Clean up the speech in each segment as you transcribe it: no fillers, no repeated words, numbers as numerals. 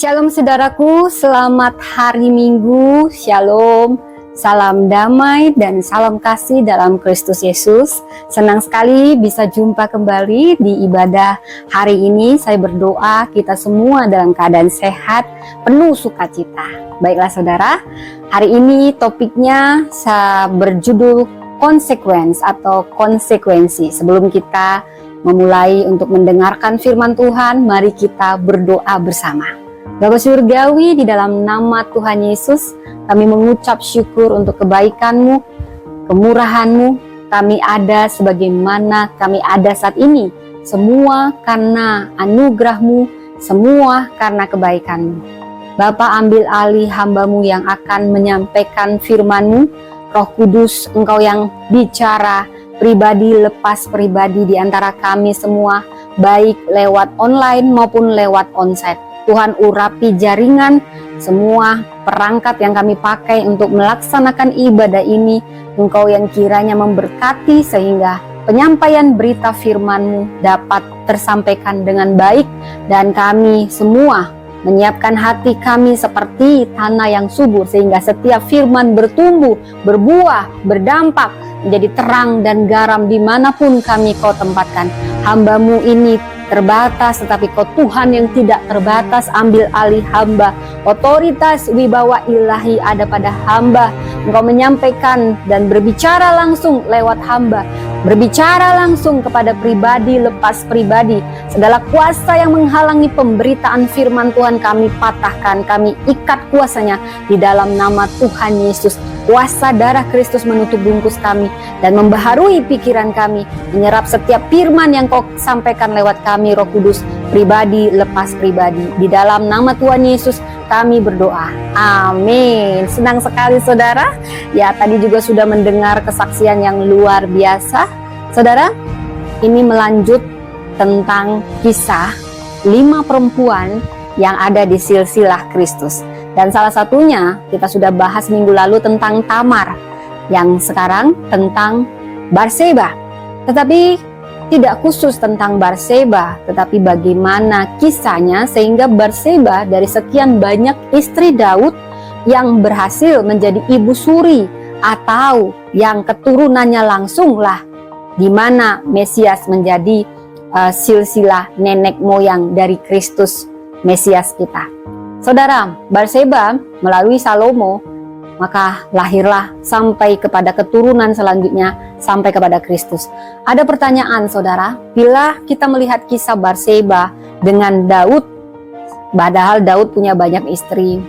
Shalom saudaraku, selamat hari Minggu, Shalom, salam damai dan salam kasih dalam Kristus Yesus. Senang sekali bisa jumpa kembali di ibadah hari ini. Saya berdoa kita semua dalam keadaan sehat, penuh sukacita. Baiklah saudara, hari ini topiknya berjudul consequence atau konsekuensi. Sebelum kita memulai untuk mendengarkan firman Tuhan, mari kita berdoa bersama. Bapa Surgawi, di dalam nama Tuhan Yesus, kami mengucap syukur untuk kebaikan-Mu, kemurahan-Mu. Kami ada sebagaimana kami ada saat ini. Semua karena anugerah-Mu, semua karena kebaikan-Mu. Bapa, ambil alih hamba-Mu yang akan menyampaikan firman-Mu. Roh Kudus, Engkau yang bicara pribadi lepas pribadi di antara kami semua, baik lewat online maupun lewat onsite. Tuhan, urapi jaringan semua perangkat yang kami pakai untuk melaksanakan ibadah ini. Engkau yang kiranya memberkati sehingga penyampaian berita firman-Mu dapat tersampaikan dengan baik, dan kami semua menyiapkan hati kami seperti tanah yang subur sehingga setiap firman bertumbuh, berbuah, berdampak, menjadi terang dan garam dimanapun kami Kau tempatkan. Hamba-Mu ini terbatas, tetapi Kau Tuhan yang tidak terbatas, ambil alih hamba. Otoritas wibawa ilahi ada pada hamba. Engkau menyampaikan dan berbicara langsung lewat hamba, berbicara langsung kepada pribadi lepas pribadi. Segala kuasa yang menghalangi pemberitaan firman Tuhan kami patahkan, kami ikat kuasanya di dalam nama Tuhan Yesus. Kuasa darah Kristus menutup bungkus kami dan membaharui pikiran kami, menyerap setiap firman yang Kau sampaikan lewat kami, Roh Kudus, pribadi lepas pribadi. Di dalam nama Tuhan Yesus kami berdoa. Amin. Senang sekali saudara. Ya, tadi juga sudah mendengar kesaksian yang luar biasa. Saudara, ini melanjut tentang kisah 5 perempuan yang ada di silsilah Kristus. Dan salah satunya kita sudah bahas minggu lalu tentang Tamar, yang sekarang tentang Batseba. Tetapi tidak khusus tentang Batseba, tetapi bagaimana kisahnya sehingga Batseba dari sekian banyak istri Daud yang berhasil menjadi ibu suri, atau yang keturunannya langsunglah di mana Mesias menjadi silsilah nenek moyang dari Kristus Mesias kita. Saudara, Batseba melalui Salomo, maka lahirlah sampai kepada keturunan selanjutnya, sampai kepada Kristus. Ada pertanyaan saudara, bila kita melihat kisah Batseba dengan Daud, padahal Daud punya banyak istri,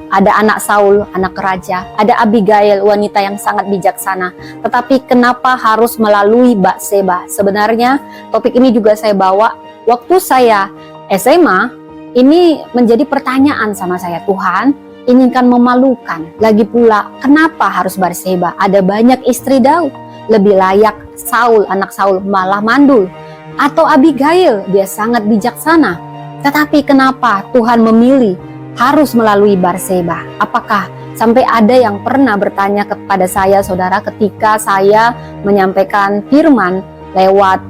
ada anak Saul, anak raja, ada Abigail, wanita yang sangat bijaksana, tetapi kenapa harus melalui Batseba? Sebenarnya topik ini juga saya bawa waktu saya SMA. Ini menjadi pertanyaan sama saya, Tuhan, ini kan memalukan. Lagi pula, kenapa harus Batseba? Ada banyak istri Daud, lebih layak Saul, anak Saul malah mandul. Atau Abigail, dia sangat bijaksana. Tetapi kenapa Tuhan memilih harus melalui Batseba? Apakah sampai ada yang pernah bertanya kepada saya, saudara, ketika saya menyampaikan firman lewat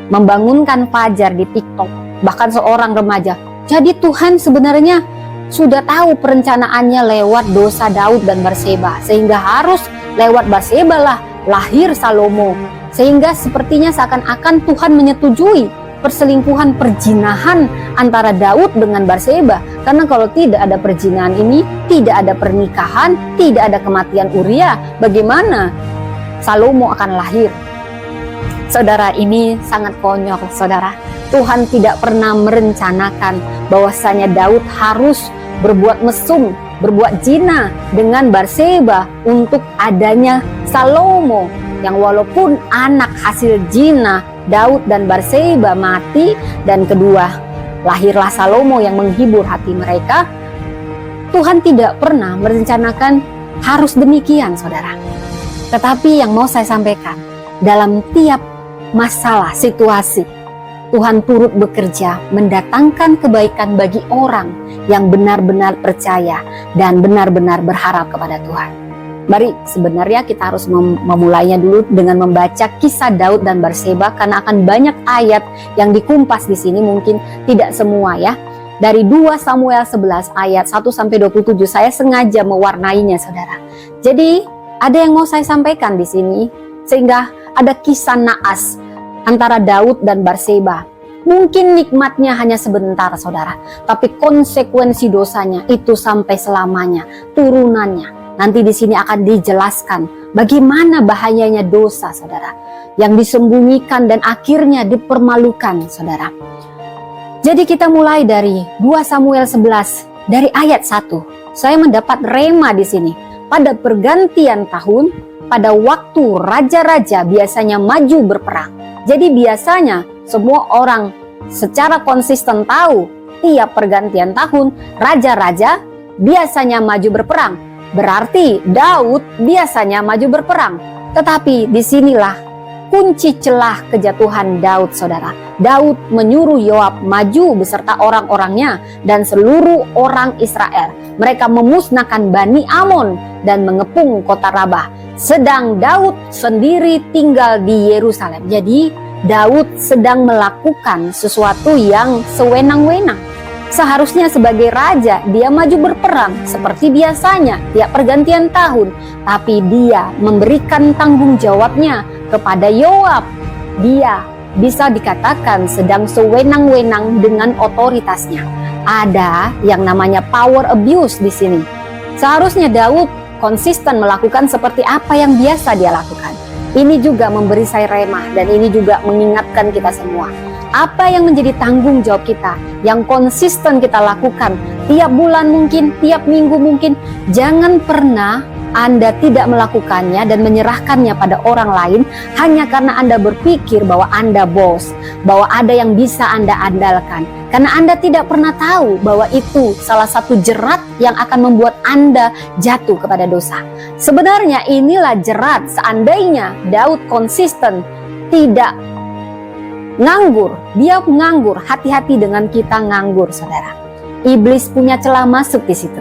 membangunkan fajar di TikTok, bahkan seorang remaja. Jadi Tuhan sebenarnya sudah tahu perencanaannya lewat dosa Daud dan Batseba, sehingga harus lewat Batseba lah lahir Salomo. Sehingga sepertinya seakan-akan Tuhan menyetujui perselingkuhan, perjinahan antara Daud dengan Batseba. Karena kalau tidak ada perjinahan ini, tidak ada pernikahan, tidak ada kematian Uria, bagaimana Salomo akan lahir? Saudara, ini sangat konyol saudara. Tuhan tidak pernah merencanakan bahwasanya Daud harus berbuat mesum, berbuat zina dengan Batseba untuk adanya Salomo, yang walaupun anak hasil zina Daud dan Batseba mati, dan kedua lahirlah Salomo yang menghibur hati mereka. Tuhan tidak pernah merencanakan harus demikian saudara. Tetapi yang mau saya sampaikan, dalam tiap masalah, situasi, Tuhan turut bekerja mendatangkan kebaikan bagi orang yang benar-benar percaya dan benar-benar berharap kepada Tuhan. Mari sebenarnya kita harus memulainya dulu dengan membaca kisah Daud dan Batseba, karena akan banyak ayat yang dikumpas di sini, mungkin tidak semua ya. Dari 2 Samuel 11 ayat 1-27 saya sengaja mewarnainya, saudara. Jadi ada yang mau saya sampaikan di sini, sehingga ada kisah naas antara Daud dan Batseba. Mungkin nikmatnya hanya sebentar, saudara, tapi konsekuensi dosanya itu sampai selamanya, turunannya. Nanti di sini akan dijelaskan bagaimana bahayanya dosa, saudara, yang disembunyikan dan akhirnya dipermalukan, saudara. Jadi kita mulai dari 2 Samuel 11 dari ayat 1. Saya mendapat rema di sini. Pada pergantian tahun, pada waktu raja-raja biasanya maju berperang. Jadi biasanya semua orang secara konsisten tahu tiap pergantian tahun raja-raja biasanya maju berperang. Berarti Daud biasanya maju berperang. Tetapi disinilah kunci celah kejatuhan Daud, saudara. Daud menyuruh Yoab maju beserta orang-orangnya dan seluruh orang Israel. Mereka memusnahkan Bani Amon dan mengepung kota Rabah. Sedang Daud sendiri tinggal di Yerusalem. Jadi Daud sedang melakukan sesuatu yang sewenang-wenang. Seharusnya sebagai raja dia maju berperang seperti biasanya tiap pergantian tahun. Tapi dia memberikan tanggung jawabnya kepada Yoab. Dia bisa dikatakan sedang sewenang-wenang dengan otoritasnya. Ada yang namanya power abuse di sini. Seharusnya Daud konsisten melakukan seperti apa yang biasa dia lakukan. Ini juga memberi saya remah dan ini juga mengingatkan kita semua. Apa yang menjadi tanggung jawab kita, yang konsisten kita lakukan tiap bulan mungkin, tiap minggu mungkin. Jangan pernah Anda tidak melakukannya dan menyerahkannya pada orang lain hanya karena Anda berpikir bahwa Anda bos, bahwa ada yang bisa Anda andalkan. Karena Anda tidak pernah tahu bahwa itu salah satu jerat yang akan membuat Anda jatuh kepada dosa. Sebenarnya inilah jerat seandainya Daud konsisten tidak nganggur. Dia nganggur, hati-hati dengan kita nganggur, saudara. Iblis punya celah masuk di situ.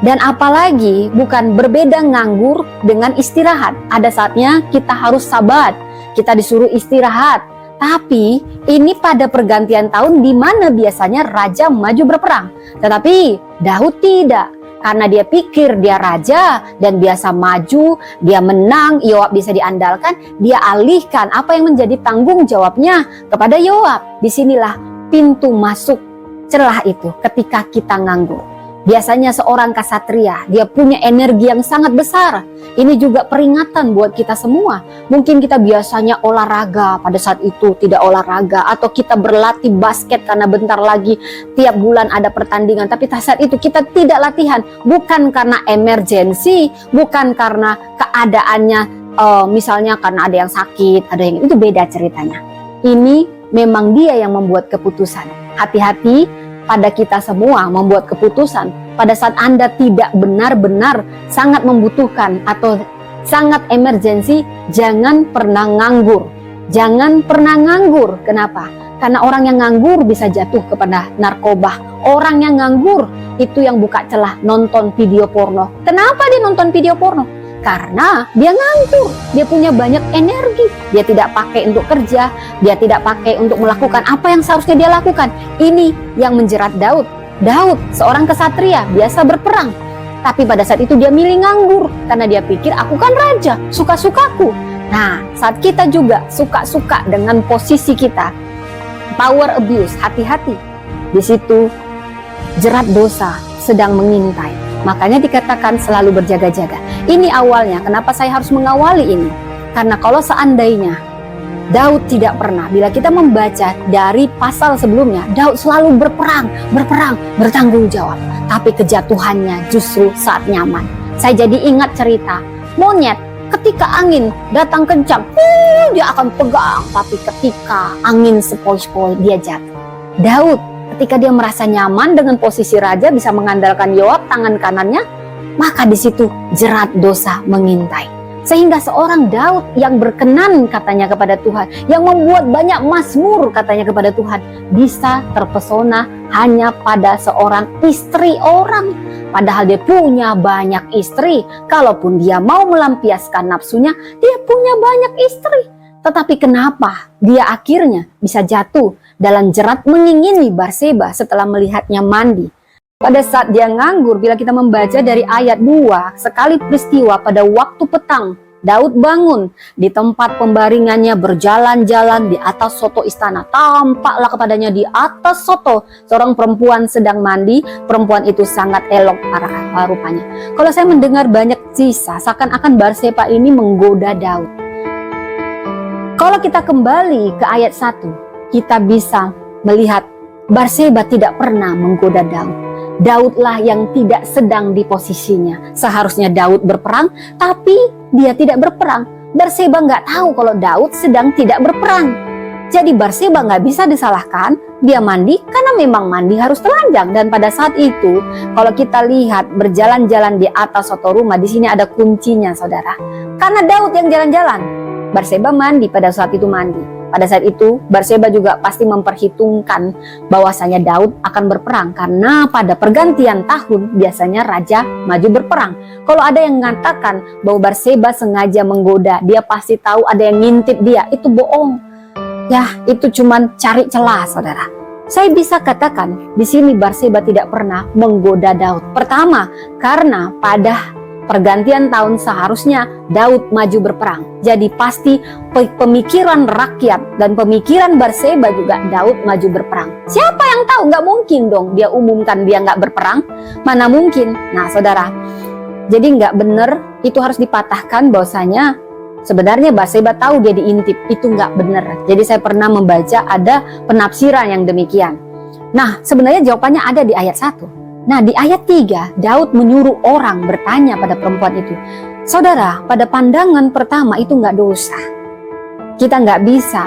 Dan apalagi bukan berbeda nganggur dengan istirahat. Ada saatnya kita harus sabat, kita disuruh istirahat. Tapi ini pada pergantian tahun di mana biasanya raja maju berperang. Tetapi Daud tidak. Karena dia pikir dia raja dan biasa maju, dia menang, Yoab bisa diandalkan, dia alihkan apa yang menjadi tanggung jawabnya kepada Yoab. Disinilah pintu masuk celah itu ketika kita nganggur. Biasanya seorang ksatria, dia punya energi yang sangat besar. Ini juga peringatan buat kita semua. Mungkin kita biasanya olahraga, pada saat itu tidak olahraga. Atau kita berlatih basket karena bentar lagi tiap bulan ada pertandingan. Tapi saat itu kita tidak latihan. Bukan karena emergensi, bukan karena keadaannya, misalnya karena ada yang sakit, ada yang itu beda ceritanya. Ini memang dia yang membuat keputusan. Hati-hati pada kita semua membuat keputusan pada saat Anda tidak benar-benar sangat membutuhkan atau sangat emergensi. Jangan pernah nganggur. Jangan pernah nganggur. Kenapa? Karena orang yang nganggur bisa jatuh kepada narkoba. Orang yang nganggur itu yang buka celah nonton video porno. Kenapa dia nonton video porno? Karena dia nganggur, dia punya banyak energi, dia tidak pakai untuk kerja, dia tidak pakai untuk melakukan apa yang seharusnya dia lakukan. Ini yang menjerat Daud. Daud seorang ksatria, biasa berperang. Tapi pada saat itu dia milih nganggur, karena dia pikir aku kan raja, suka-sukaku. Nah, saat kita juga suka-suka dengan posisi kita, power abuse, hati-hati. Di situ jerat dosa sedang mengintai. Makanya dikatakan selalu berjaga-jaga. Ini awalnya, kenapa saya harus mengawali ini? Karena kalau seandainya Daud tidak pernah, bila kita membaca dari pasal sebelumnya, Daud selalu berperang, bertanggung jawab. Tapi kejatuhannya justru saat nyaman. Saya jadi ingat cerita monyet, ketika angin datang kencang, dia akan pegang. Tapi ketika angin sepoi-sepoi, dia jatuh. Daud ketika dia merasa nyaman dengan posisi raja, bisa mengandalkan Yoab tangan kanannya, maka di situ jerat dosa mengintai. Sehingga seorang Daud yang berkenan katanya kepada Tuhan, yang membuat banyak mazmur katanya kepada Tuhan, bisa terpesona hanya pada seorang istri orang. Padahal dia punya banyak istri. Kalaupun dia mau melampiaskan nafsunya, dia punya banyak istri. Tetapi kenapa dia akhirnya bisa jatuh dalam jerat mengingini Batseba setelah melihatnya mandi? Pada saat dia nganggur, bila kita membaca dari ayat 2, sekali peristiwa pada waktu petang, Daud bangun di tempat pembaringannya, berjalan-jalan di atas soto istana. Tampaklah kepadanya di atas soto seorang perempuan sedang mandi. Perempuan itu sangat elok rupanya. Kalau saya mendengar banyak kisah, seakan-akan Batseba ini menggoda Daud. Kalau kita kembali ke ayat 1, kita bisa melihat Batseba tidak pernah menggoda Daud. Daudlah yang tidak sedang di posisinya. Seharusnya Daud berperang, tapi dia tidak berperang. Batseba nggak tahu kalau Daud sedang tidak berperang. Jadi Batseba nggak bisa disalahkan. Dia mandi karena memang mandi harus telanjang. Dan pada saat itu, kalau kita lihat berjalan-jalan di atas soto rumah, di sini ada kuncinya, saudara. Karena Daud yang jalan-jalan, Batseba mandi pada saat itu mandi. Pada saat itu, Batseba juga pasti memperhitungkan bahwasanya Daud akan berperang. Karena pada pergantian tahun, biasanya raja maju berperang. Kalau ada yang mengatakan bahwa Batseba sengaja menggoda, dia pasti tahu ada yang ngintip dia. Itu bohong. Ya, itu cuman cari celah, saudara. Saya bisa katakan, di sini Batseba tidak pernah menggoda Daud. Pertama, karena pada pergantian tahun seharusnya Daud maju berperang. Jadi pasti pemikiran rakyat dan pemikiran Batseba juga Daud maju berperang. Siapa yang tahu? Nggak mungkin dong dia umumkan dia nggak berperang. Mana mungkin? Nah saudara, jadi nggak benar, itu harus dipatahkan bahwasanya sebenarnya Batseba tahu dia diintip. Itu nggak benar. Jadi saya pernah membaca ada penafsiran yang demikian. Nah sebenarnya jawabannya ada di ayat 1. Nah di ayat 3, Daud menyuruh orang bertanya pada perempuan itu. Saudara, pada pandangan pertama itu nggak dosa. Kita nggak bisa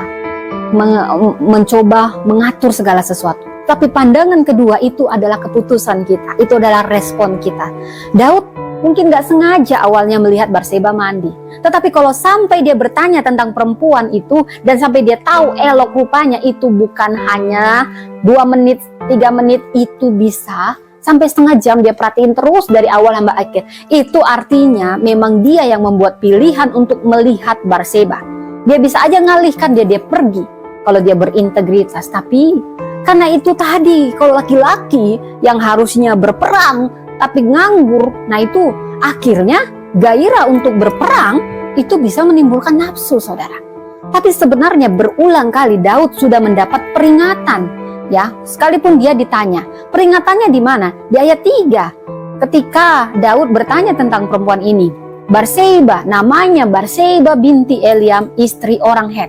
mencoba mengatur segala sesuatu. Tapi pandangan kedua itu adalah keputusan kita. Itu adalah respon kita. Daud mungkin nggak sengaja awalnya melihat Batseba mandi. Tetapi kalau sampai dia bertanya tentang perempuan itu, dan sampai dia tahu elok rupanya, itu bukan hanya 2 menit, 3 menit, itu bisa sampai setengah jam dia perhatiin terus dari awal sampai akhir. Itu artinya memang dia yang membuat pilihan untuk melihat Batseba. Dia bisa aja ngalihkan dia pergi kalau dia berintegritas. Tapi karena itu tadi, kalau laki-laki yang harusnya berperang tapi nganggur, nah itu akhirnya gairah untuk berperang itu bisa menimbulkan nafsu, saudara. Tapi sebenarnya berulang kali Daud sudah mendapat peringatan. Ya, sekalipun dia ditanya, peringatannya di mana? Di ayat 3, ketika Daud bertanya tentang perempuan ini, Batseba, namanya Batseba binti Eliam, istri orang Het.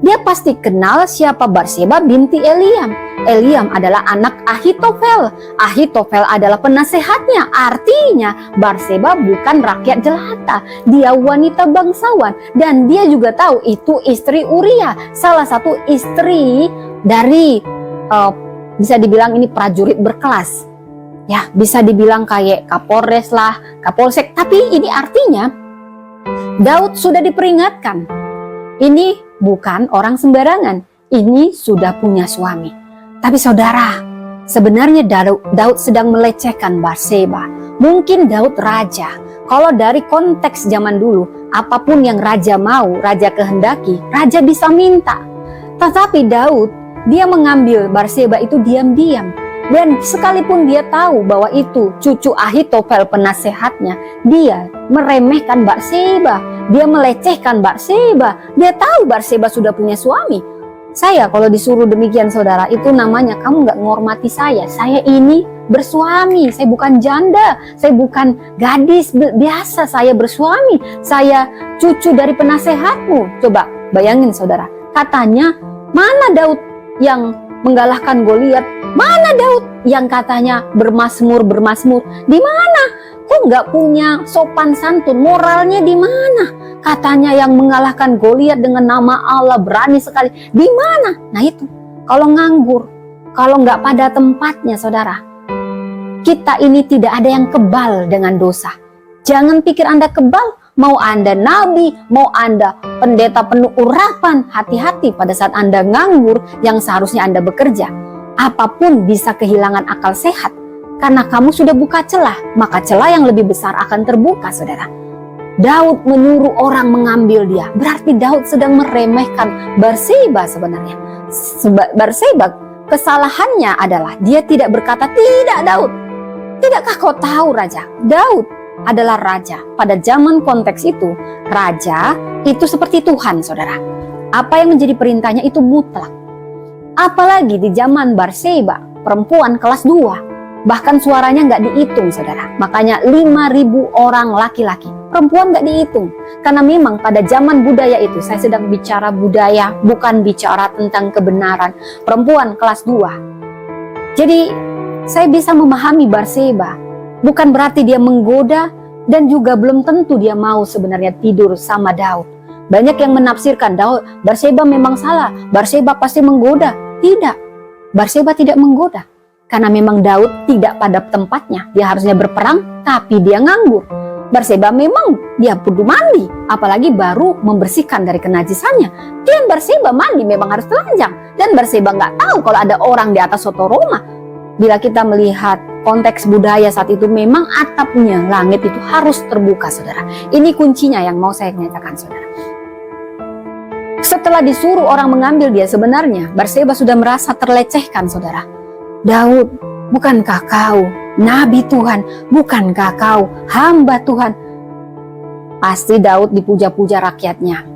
Dia pasti kenal siapa Batseba binti Eliam. Eliam adalah anak Ahitofel. Ahitofel adalah penasehatnya. Artinya Batseba bukan rakyat jelata. Dia wanita bangsawan. Dan dia juga tahu itu istri Uria, salah satu istri dari bisa dibilang ini prajurit berkelas. Ya, bisa dibilang kayak Kapolres lah, Kapolsek. Tapi ini artinya Daud sudah diperingatkan. Ini bukan orang sembarangan. Ini sudah punya suami. Tapi saudara, sebenarnya Daud sedang melecehkan Batseba. Mungkin Daud raja. Kalau dari konteks zaman dulu, apapun yang raja mau, raja kehendaki, raja bisa minta. Tetapi Daud, dia mengambil Batseba itu diam-diam. Dan sekalipun dia tahu bahwa itu cucu Ahitofel penasehatnya, dia meremehkan Batseba. Dia melecehkan Batseba. Dia tahu Batseba sudah punya suami. Saya kalau disuruh demikian, saudara, itu namanya kamu nggak menghormati saya. Saya ini bersuami, saya bukan janda, saya bukan gadis biasa, saya bersuami, saya cucu dari penasehatmu. Coba bayangin, saudara, katanya mana Daud yang mengalahkan Goliat? Mana Daud yang katanya bermazmur? Di mana? Kok nggak punya sopan santun? Moralnya di mana? Katanya yang mengalahkan Goliat dengan nama Allah, berani sekali. Di mana? Nah itu, kalau nganggur, kalau nggak pada tempatnya, saudara, kita ini tidak ada yang kebal dengan dosa. Jangan pikir Anda kebal. Mau Anda nabi, mau Anda pendeta penuh urapan, hati-hati pada saat Anda nganggur yang seharusnya Anda bekerja. Apapun bisa kehilangan akal sehat. Karena kamu sudah buka celah, maka celah yang lebih besar akan terbuka, saudara. Daud menyuruh orang mengambil dia. Berarti Daud sedang meremehkan Batseba sebenarnya. Batseba, kesalahannya adalah dia tidak berkata, "Tidak Daud, tidakkah kau tahu raja?" Daud adalah raja. Pada zaman konteks itu, raja itu seperti Tuhan, saudara. Apa yang menjadi perintahnya itu mutlak. Apalagi di zaman Batseba, perempuan kelas 2. Bahkan suaranya nggak dihitung, saudara. Makanya 5.000 orang laki-laki, perempuan nggak dihitung. Karena memang pada zaman budaya itu, saya sedang bicara budaya, bukan bicara tentang kebenaran. Perempuan kelas 2. Jadi saya bisa memahami Batseba. Bukan berarti dia menggoda, dan juga belum tentu dia mau sebenarnya tidur sama Daud. Banyak yang menafsirkan Batseba memang salah, Batseba pasti menggoda. Tidak, Batseba tidak menggoda. Karena memang Daud tidak pada tempatnya. Dia harusnya berperang, tapi dia nganggur. Batseba memang dia perlu mandi, apalagi baru membersihkan dari kenajisannya. Dan Batseba mandi memang harus telanjang. Dan Batseba nggak tahu kalau ada orang di atas sotoroma. Bila kita melihat konteks budaya saat itu, memang atapnya langit itu harus terbuka, saudara. Ini kuncinya yang mau saya nyatakan, saudara. Setelah disuruh orang mengambil dia, sebenarnya Batseba sudah merasa terlecehkan, saudara. Daud, bukankah kau nabi Tuhan? Bukankah kau hamba Tuhan? Pasti Daud dipuja-puja rakyatnya.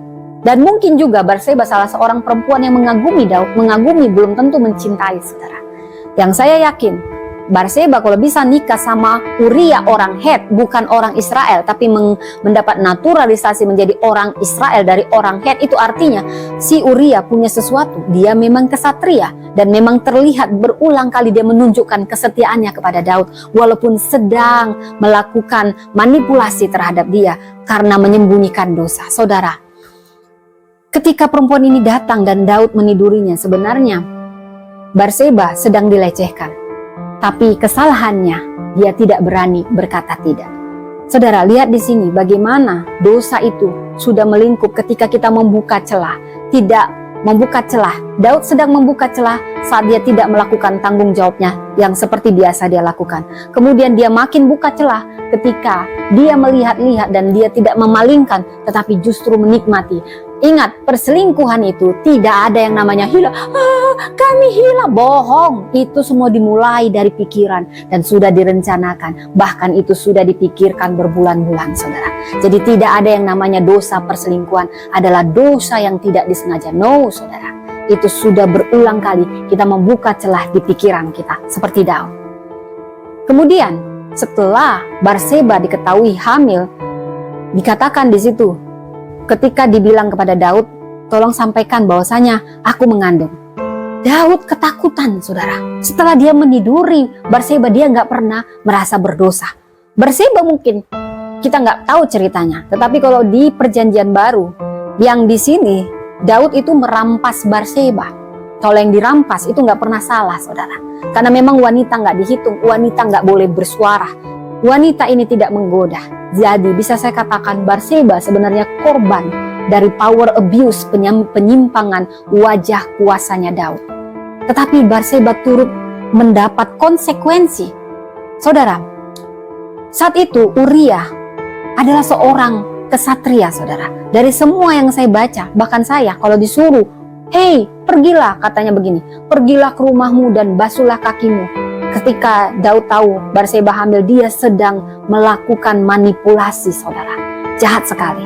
Dan mungkin juga Batseba salah seorang perempuan yang mengagumi Daud. Mengagumi belum tentu mencintai, saudara. Yang saya yakin, Batseba kalau bisa nikah sama Uria orang Het, bukan orang Israel, tapi mendapat naturalisasi menjadi orang Israel dari orang Het, itu artinya si Uria punya sesuatu. Dia memang kesatria dan memang terlihat berulang kali dia menunjukkan kesetiaannya kepada Daud, walaupun sedang melakukan manipulasi terhadap dia karena menyembunyikan dosa. Saudara, ketika perempuan ini datang dan Daud menidurinya, sebenarnya Batseba sedang dilecehkan. Tapi kesalahannya, dia tidak berani berkata tidak. Saudara, lihat di sini bagaimana dosa itu sudah melingkup ketika kita membuka celah. Tidak membuka celah. Daud sedang membuka celah saat dia tidak melakukan tanggung jawabnya yang seperti biasa dia lakukan. Kemudian dia makin buka celah ketika dia melihat-lihat dan dia tidak memalingkan, tetapi justru menikmati. Ingat, perselingkuhan itu tidak ada yang namanya hila. Kami hila, bohong. Itu semua dimulai dari pikiran dan sudah direncanakan. Bahkan itu sudah dipikirkan berbulan-bulan, saudara. Jadi tidak ada yang namanya dosa perselingkuhan adalah dosa yang tidak disengaja. No, saudara. Itu sudah berulang kali kita membuka celah di pikiran kita, seperti Daud. Kemudian setelah Batseba diketahui hamil, dikatakan di situ, ketika dibilang kepada Daud, tolong sampaikan bahwasanya aku mengandung. Daud ketakutan, saudara. Setelah dia meniduri Batseba, dia nggak pernah merasa berdosa. Batseba mungkin kita nggak tahu ceritanya, tetapi kalau di Perjanjian Baru, yang di sini Daud itu merampas Batseba. Kalau yang dirampas itu nggak pernah salah, saudara. Karena memang wanita nggak dihitung, wanita nggak boleh bersuara. Wanita ini tidak menggoda. Jadi bisa saya katakan Batseba sebenarnya korban dari power abuse, penyimpangan wajah kuasanya Daud. Tetapi Batseba turut mendapat konsekuensi. Saudara, saat itu Uria adalah seorang kesatria, saudara. Dari semua yang saya baca, bahkan saya kalau disuruh, "Hei, pergilah," katanya begini, "pergilah ke rumahmu dan basuhlah kakimu." Ketika Daud tahu Batseba hamil, dia sedang melakukan manipulasi, saudara. Jahat sekali.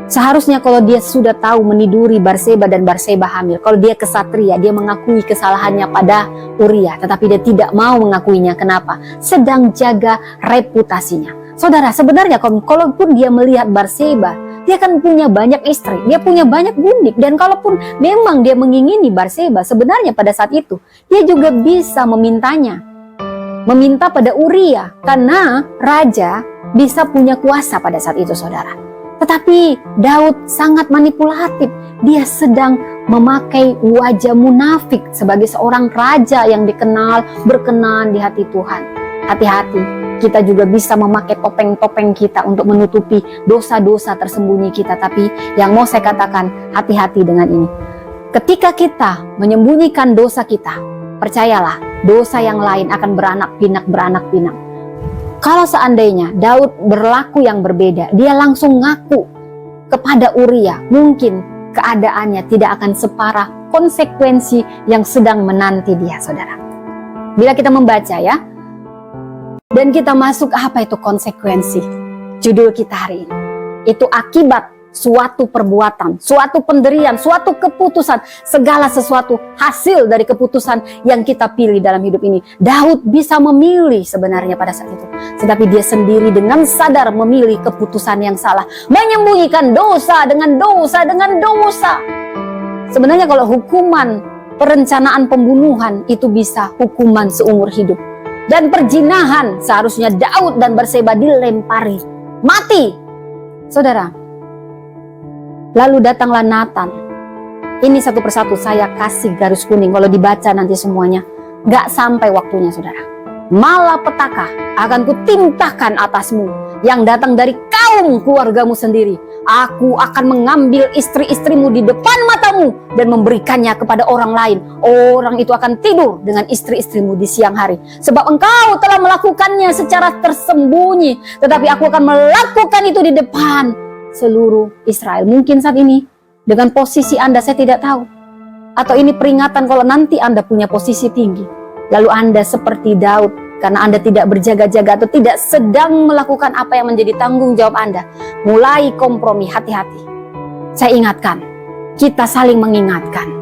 Seharusnya kalau dia sudah tahu meniduri Batseba dan Batseba hamil, kalau dia kesatria, dia mengakui kesalahannya pada Uria, tetapi dia tidak mau mengakuinya. Kenapa? Sedang jaga reputasinya. Saudara, sebenarnya kalaupun dia melihat Batseba, dia kan punya banyak istri, dia punya banyak gundik, dan kalaupun memang dia mengingini Batseba, sebenarnya pada saat itu dia juga bisa meminta pada Uria, karena raja bisa punya kuasa pada saat itu, saudara. Tetapi Daud sangat manipulatif. Dia sedang memakai wajah munafik sebagai seorang raja yang dikenal berkenan di hati Tuhan. Hati-hati, kita juga bisa memakai topeng-topeng kita untuk menutupi dosa-dosa tersembunyi kita. Tapi yang mau saya katakan, hati-hati dengan ini. Ketika kita menyembunyikan dosa kita, percayalah, dosa yang lain akan beranak pinak. Kalau seandainya Daud berlaku yang berbeda, dia langsung ngaku kepada Uria, mungkin keadaannya tidak akan separah konsekuensi yang sedang menanti dia, saudara. Bila kita membaca ya, dan kita masuk apa itu konsekuensi? Judul kita hari ini, itu akibat suatu perbuatan, suatu penderian, suatu keputusan, segala sesuatu hasil dari keputusan yang kita pilih dalam hidup ini. Daud bisa memilih sebenarnya pada saat itu, tetapi dia sendiri dengan sadar memilih keputusan yang salah, menyembunyikan dosa dengan dosa dengan dosa. Sebenarnya kalau hukuman perencanaan pembunuhan itu bisa hukuman seumur hidup, dan perzinahan seharusnya Daud dan Batseba dilempari mati, saudara. Lalu datanglah Nathan. Ini satu persatu saya kasih garis kuning. Kalau dibaca nanti semuanya, gak sampai waktunya, saudara. Malapetaka akan kutimpakan atasmu yang datang dari kaum keluargamu sendiri. Aku akan mengambil istri-istrimu di depan matamu dan memberikannya kepada orang lain. Orang itu akan tidur dengan istri-istrimu di siang hari. Sebab engkau telah melakukannya secara tersembunyi, tetapi aku akan melakukan itu di depan seluruh Israel. Mungkin saat ini dengan posisi Anda saya tidak tahu, atau ini peringatan kalau nanti Anda punya posisi tinggi, lalu Anda seperti Daud karena Anda tidak berjaga-jaga atau tidak sedang melakukan apa yang menjadi tanggung jawab Anda, mulai kompromi. Hati-hati. Saya ingatkan, kita saling mengingatkan.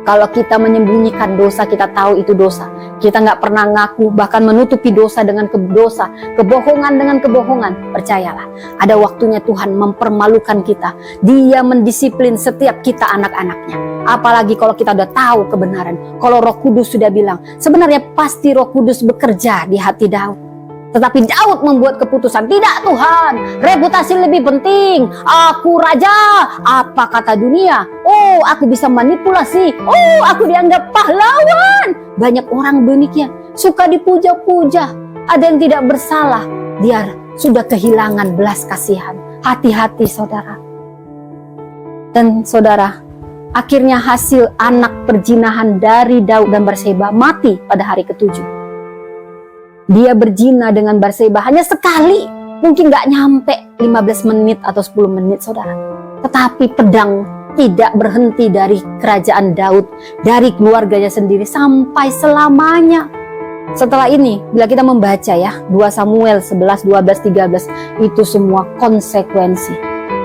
Kalau kita menyembunyikan dosa, kita tahu itu dosa, kita nggak pernah ngaku, bahkan menutupi dosa dengan dosa, kebohongan dengan kebohongan, percayalah, ada waktunya Tuhan mempermalukan kita. Dia mendisiplin setiap kita anak-anaknya. Apalagi kalau kita udah tahu kebenaran, kalau Roh Kudus sudah bilang, sebenarnya pasti Roh Kudus bekerja di hati Daud. Tetapi Daud membuat keputusan, tidak Tuhan, reputasi lebih penting, aku raja, apa kata dunia, oh aku bisa manipulasi, oh aku dianggap pahlawan. Banyak orang demikian, suka dipuja-puja, ada yang tidak bersalah, dia sudah kehilangan belas kasihan. Hati-hati saudara. Dan saudara, akhirnya hasil anak perzinahan dari Daud dan Batseba mati pada hari ke-7. Dia berzina dengan Batseba hanya sekali, mungkin gak nyampe 15 menit atau 10 menit saudara. Tetapi pedang tidak berhenti dari kerajaan Daud, dari keluarganya sendiri sampai selamanya. Setelah ini, bila kita membaca ya, 2 Samuel 11, 12, 13, itu semua konsekuensi.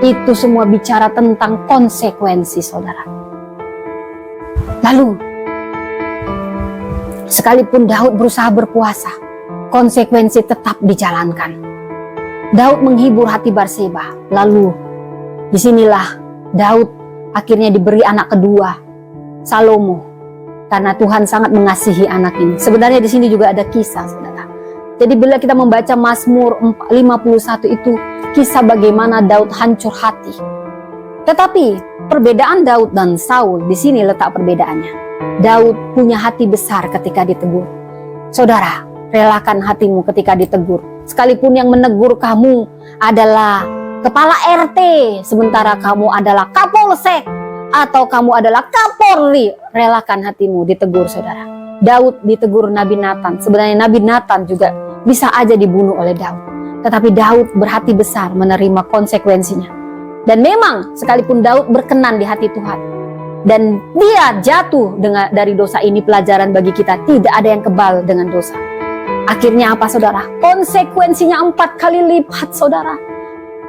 Itu semua bicara tentang konsekuensi saudara. Lalu, sekalipun Daud berusaha berpuasa, konsekuensi tetap dijalankan. Daud menghibur hati Batseba. Lalu disinilah Daud akhirnya diberi anak kedua, Salomo, karena Tuhan sangat mengasihi anak ini. Sebenarnya di sini juga ada kisah, saudara. Jadi bila kita membaca Mazmur 51 itu kisah bagaimana Daud hancur hati. Tetapi perbedaan Daud dan Saul, di sini letak perbedaannya. Daud punya hati besar ketika ditegur. Saudara, relakan hatimu ketika ditegur. Sekalipun yang menegur kamu adalah kepala RT, sementara kamu adalah Kapolsek, atau kamu adalah Kapolri, relakan hatimu ditegur saudara. Daud ditegur Nabi Nathan. Sebenarnya Nabi Nathan juga bisa aja dibunuh oleh Daud. Tetapi Daud berhati besar menerima konsekuensinya. Dan memang sekalipun Daud berkenan di hati Tuhan, dan dia jatuh dari dosa ini, pelajaran bagi kita, tidak ada yang kebal dengan dosa. Akhirnya apa saudara? Konsekuensinya 4 kali lipat saudara.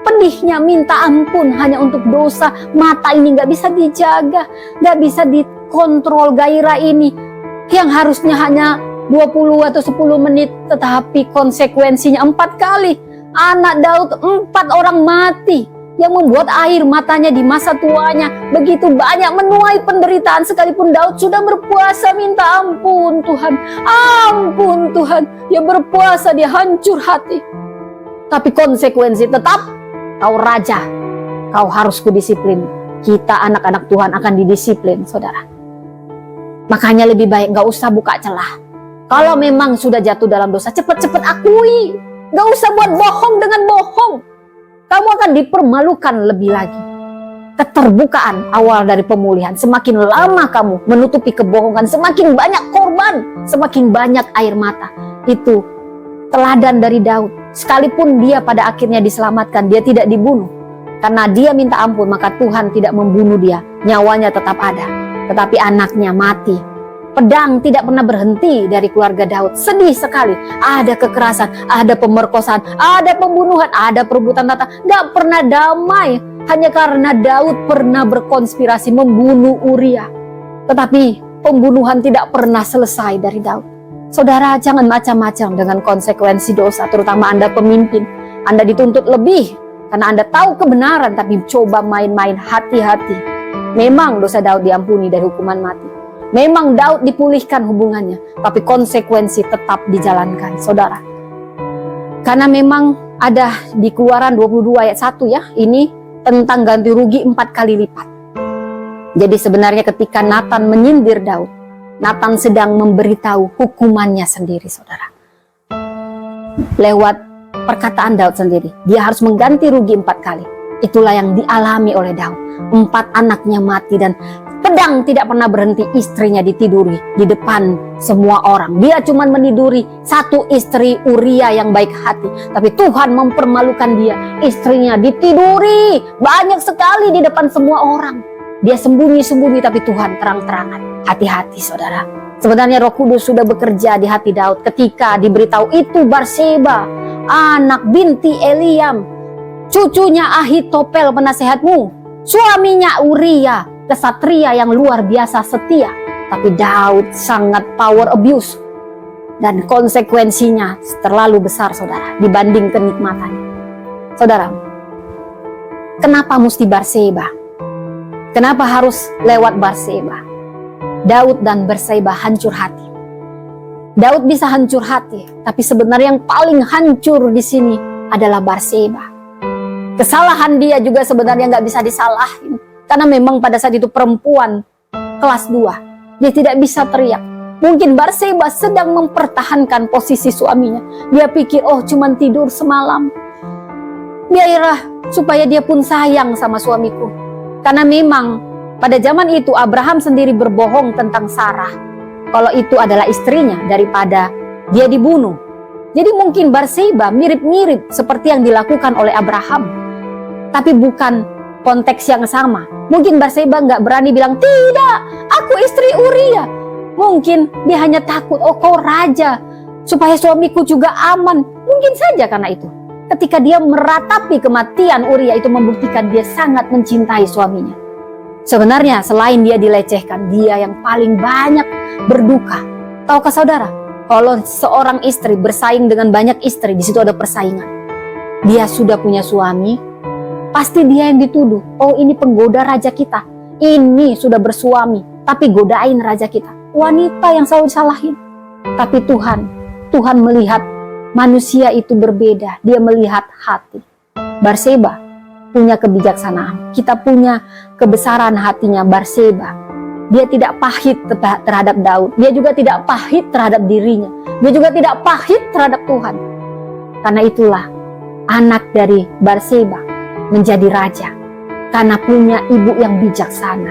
Pedihnya minta ampun hanya untuk dosa. Mata ini gak bisa dijaga, gak bisa dikontrol gairah ini, yang harusnya hanya 20 atau 10 menit, tetapi konsekuensinya 4 kali. Anak Daud 4 orang mati, yang membuat air matanya di masa tuanya begitu banyak, menuai penderitaan. Sekalipun Daud sudah berpuasa minta ampun Tuhan, ampun Tuhan, dia berpuasa, dia hancur hati. Tapi konsekuensi tetap, kau raja, kau harus kudisiplin. Kita anak-anak Tuhan akan didisiplin saudara. Makanya lebih baik gak usah buka celah. Kalau memang sudah jatuh dalam dosa, cepat-cepat akui, gak usah buat bohong dengan bohong. Kamu akan dipermalukan lebih lagi. Keterbukaan awal dari pemulihan. Semakin lama kamu menutupi kebohongan, semakin banyak korban, semakin banyak air mata. Itu teladan dari Daud. Sekalipun dia pada akhirnya diselamatkan, dia tidak dibunuh. Karena dia minta ampun, maka Tuhan tidak membunuh dia. Nyawanya tetap ada. Tetapi anaknya mati. Pedang tidak pernah berhenti dari keluarga Daud. Sedih sekali. Ada kekerasan, ada pemerkosaan, ada pembunuhan, ada perebutan tahta. Gak pernah damai. Hanya karena Daud pernah berkonspirasi membunuh Uria. Tetapi pembunuhan tidak pernah selesai dari Daud. Saudara, jangan macam-macam dengan konsekuensi dosa, terutama Anda pemimpin. Anda dituntut lebih karena Anda tahu kebenaran, tapi coba main-main, hati-hati. Memang dosa Daud diampuni dari hukuman mati. Memang Daud dipulihkan hubungannya, tapi konsekuensi tetap dijalankan, saudara. Karena memang ada di Keluaran 22 ayat 1 ya, ini tentang ganti rugi 4 kali lipat. Jadi sebenarnya ketika Nathan menyindir Daud, Nathan sedang memberitahu hukumannya sendiri, saudara. Lewat perkataan Daud sendiri, dia harus mengganti rugi 4 kali. Itulah yang dialami oleh Daud. 4 anaknya mati dan pedang tidak pernah berhenti. Istrinya ditiduri di depan semua orang. Dia cuma meniduri satu istri, Uria, yang baik hati. Tapi Tuhan mempermalukan dia. Istrinya ditiduri banyak sekali di depan semua orang. Dia sembunyi-sembunyi, tapi Tuhan terang-terangan. Hati-hati, saudara. Sebenarnya Roh Kudus sudah bekerja di hati Daud ketika diberitahu itu Batseba, anak binti Eliam, cucunya Ahitofel penasehatmu, suaminya Uria, kesatria yang luar biasa setia. Tapi Daud sangat power abuse, dan konsekuensinya terlalu besar, saudara, dibanding kenikmatannya. Saudara, kenapa mesti Batseba? Kenapa harus lewat Batseba? Daud dan Batseba hancur hati. Daud bisa hancur hati, tapi sebenarnya yang paling hancur di sini adalah Batseba. Kesalahan dia juga sebenarnya nggak bisa disalahin, karena memang pada saat itu perempuan kelas 2, dia tidak bisa teriak. Mungkin Batseba sedang mempertahankan posisi suaminya. Dia pikir, oh cuman tidur semalam, biarlah supaya dia pun sayang sama suamiku. Karena memang pada zaman itu Abraham sendiri berbohong tentang Sarah, kalau itu adalah istrinya, daripada dia dibunuh. Jadi mungkin Batseba mirip-mirip seperti yang dilakukan oleh Abraham, tapi bukan konteks yang sama. Mungkin Batseba nggak berani bilang, tidak, aku istri Uria. Mungkin dia hanya takut, oh kau raja, supaya suamiku juga aman. Mungkin saja karena itu. Ketika dia meratapi kematian Uria, itu membuktikan dia sangat mencintai suaminya. Sebenarnya selain dia dilecehkan, dia yang paling banyak berduka. Tahukah saudara, kalau seorang istri bersaing dengan banyak istri, di situ ada persaingan. Dia sudah punya suami, pasti dia yang dituduh. Oh, ini penggoda raja kita. Ini sudah bersuami, tapi godain raja kita. Wanita yang selalu disalahin. Tapi Tuhan melihat manusia itu berbeda. Dia melihat hati. Batseba punya kebijaksanaan. Kita punya kebesaran hatinya Batseba. Dia tidak pahit terhadap Daud. Dia juga tidak pahit terhadap dirinya. Dia juga tidak pahit terhadap Tuhan. Karena itulah anak dari Batseba menjadi raja. Karena punya ibu yang bijaksana.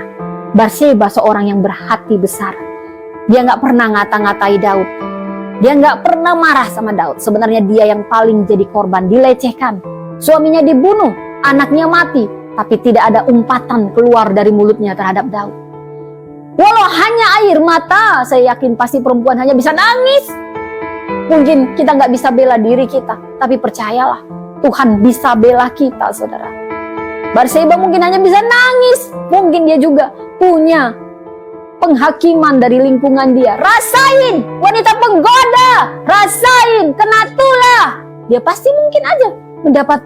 Batseba seorang yang berhati besar. Dia nggak pernah ngata-ngatai Daud. Dia nggak pernah marah sama Daud. Sebenarnya dia yang paling jadi korban, dilecehkan. Suaminya dibunuh, anaknya mati, tapi tidak ada umpatan keluar dari mulutnya terhadap Daud. Walau hanya air mata, saya yakin pasti perempuan hanya bisa nangis. Mungkin kita nggak bisa bela diri kita, tapi percayalah, Tuhan bisa bela kita, saudara. Batseba mungkin hanya bisa nangis, mungkin dia juga punya penghakiman dari lingkungan dia. Rasain, wanita penggoda, rasain, kena tulah. Dia pasti mungkin aja mendapat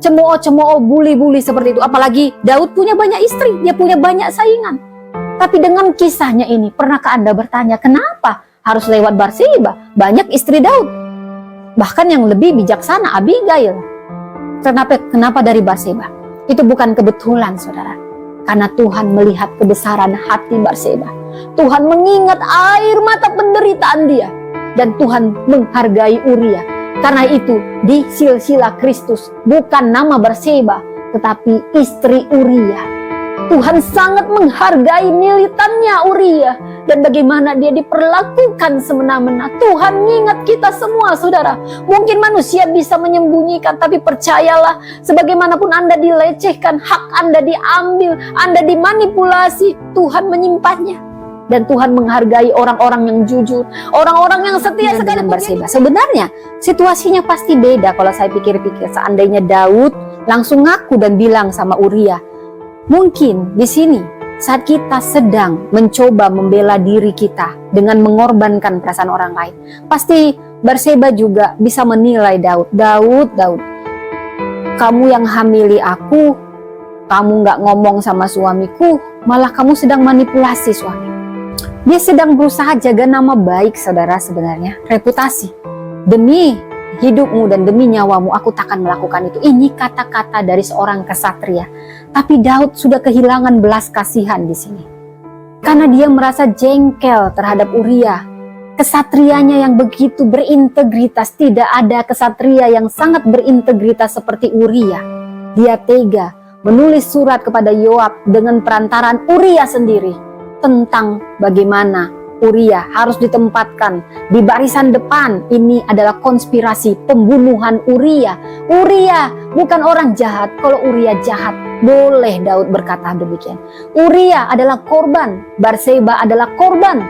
cemooh-cemooh, bully-bully seperti itu. Apalagi Daud punya banyak istri, dia punya banyak saingan. Tapi dengan kisahnya ini, pernahkah Anda bertanya, kenapa harus lewat Batseba? Banyak istri Daud. Bahkan yang lebih bijaksana, Abigail. Kenapa dari Batseba? Itu bukan kebetulan, saudara. Karena Tuhan melihat kebesaran hati Batseba. Tuhan mengingat air mata penderitaan dia. Dan Tuhan menghargai Uria. Karena itu di silsilah Kristus bukan nama Batseba, tetapi istri Uria. Tuhan sangat menghargai militannya Uria dan bagaimana dia diperlakukan semena-mena. Tuhan ingat kita semua, saudara. Mungkin manusia bisa menyembunyikan, tapi percayalah, sebagaimanapun Anda dilecehkan, hak Anda diambil, Anda dimanipulasi, Tuhan menyimpannya. Dan Tuhan menghargai orang-orang yang jujur, orang-orang yang setia sekali dengan Batseba. Sebenarnya situasinya pasti beda kalau saya pikir-pikir. Seandainya Daud langsung ngaku dan bilang sama Uria, mungkin di sini saat kita sedang mencoba membela diri kita dengan mengorbankan perasaan orang lain, pasti Batseba juga bisa menilai Daud, kamu yang hamili aku, kamu nggak ngomong sama suamiku, malah kamu sedang manipulasi suami. Dia sedang berusaha jaga nama baik, saudara, sebenarnya reputasi. Demi hidupmu dan demi nyawamu aku takkan melakukan itu. Ini kata-kata dari seorang kesatria. Tapi Daud sudah kehilangan belas kasihan di sini. Karena dia merasa jengkel terhadap Uria. Kesatrianya yang begitu berintegritas, tidak ada kesatria yang sangat berintegritas seperti Uria. Dia tega menulis surat kepada Yoab dengan perantaraan Uria sendiri tentang bagaimana Uria harus ditempatkan di barisan depan. Ini adalah konspirasi pembunuhan Uria. Uria bukan orang jahat. Kalau Uria jahat, boleh Daud berkata demikian. Uria adalah korban, Batseba adalah korban.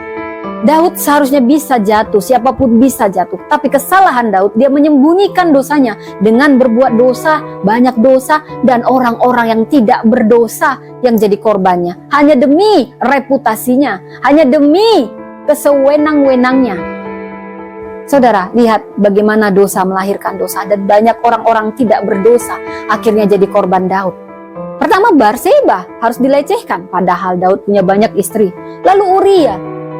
Daud seharusnya bisa jatuh, siapapun bisa jatuh. Tapi kesalahan Daud, dia menyembunyikan dosanya dengan berbuat dosa, banyak dosa, dan orang-orang yang tidak berdosa yang jadi korbannya. Hanya demi reputasinya, hanya demi kesewenang-wenangnya. Saudara, lihat bagaimana dosa melahirkan dosa, dan banyak orang-orang tidak berdosa akhirnya jadi korban Daud. Pertama, Batseba harus dilecehkan, padahal Daud punya banyak istri. Lalu Uria,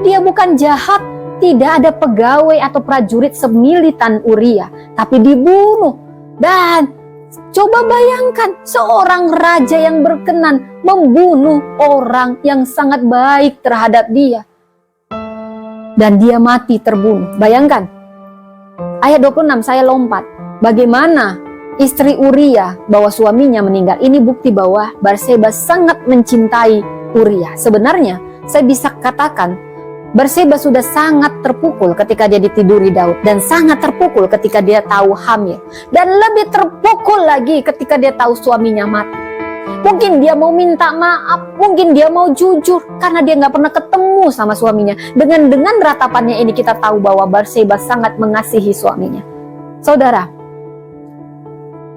dia bukan jahat, tidak ada pegawai atau prajurit semilitan Uria, tapi dibunuh. Dan coba bayangkan seorang raja yang berkenan membunuh orang yang sangat baik terhadap dia. Dan dia mati terbunuh. Bayangkan. Ayat 26 saya lompat. Bagaimana istri Uria bahwa suaminya meninggal. Ini bukti bahwa Batseba sangat mencintai Uria. Sebenarnya saya bisa katakan Batseba sudah sangat terpukul ketika dia ditiduri Daud, dan sangat terpukul ketika dia tahu hamil, dan lebih terpukul lagi ketika dia tahu suaminya mati. Mungkin dia mau minta maaf, mungkin dia mau jujur karena dia nggak pernah ketemu sama suaminya. Dengan ratapannya ini kita tahu bahwa Batseba sangat mengasihi suaminya, saudara.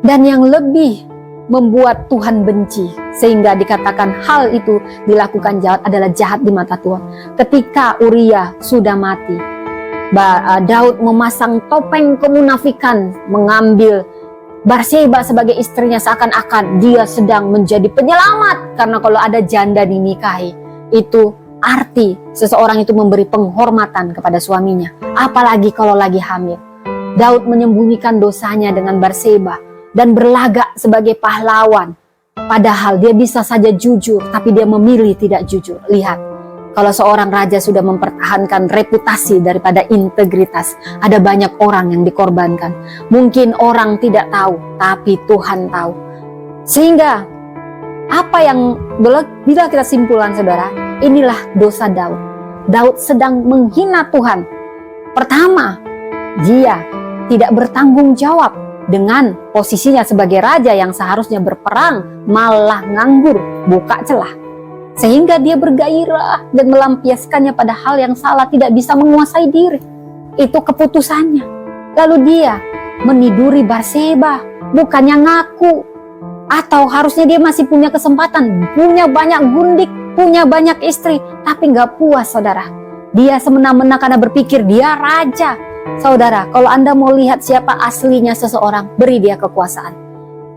Dan yang lebih membuat Tuhan benci sehingga dikatakan hal itu dilakukan jahat adalah jahat di mata Tuhan. Ketika Uria sudah mati, Daud memasang topeng kemunafikan, mengambil Batseba sebagai istrinya, seakan-akan dia sedang menjadi penyelamat. Karena kalau ada janda dinikahi, itu arti seseorang itu memberi penghormatan kepada suaminya, apalagi kalau lagi hamil. Daud menyembunyikan dosanya dengan Batseba dan berlagak sebagai pahlawan. Padahal dia bisa saja jujur, tapi dia memilih tidak jujur. Lihat, kalau seorang raja sudah mempertahankan reputasi daripada integritas, ada banyak orang yang dikorbankan. Mungkin orang tidak tahu, tapi Tuhan tahu. Sehingga apa yang bila kita simpulkan, saudara, inilah dosa Daud. Daud sedang menghina Tuhan. Pertama, dia tidak bertanggung jawab dengan posisinya sebagai raja yang seharusnya berperang, malah nganggur, buka celah. Sehingga dia bergairah dan melampiaskannya pada hal yang salah, tidak bisa menguasai diri. Itu keputusannya. Lalu dia meniduri Batseba, bukannya ngaku. Atau harusnya dia masih punya kesempatan, punya banyak gundik, punya banyak istri, tapi nggak puas, saudara. Dia semena-mena karena berpikir dia raja. Saudara, kalau Anda mau lihat siapa aslinya seseorang, beri dia kekuasaan.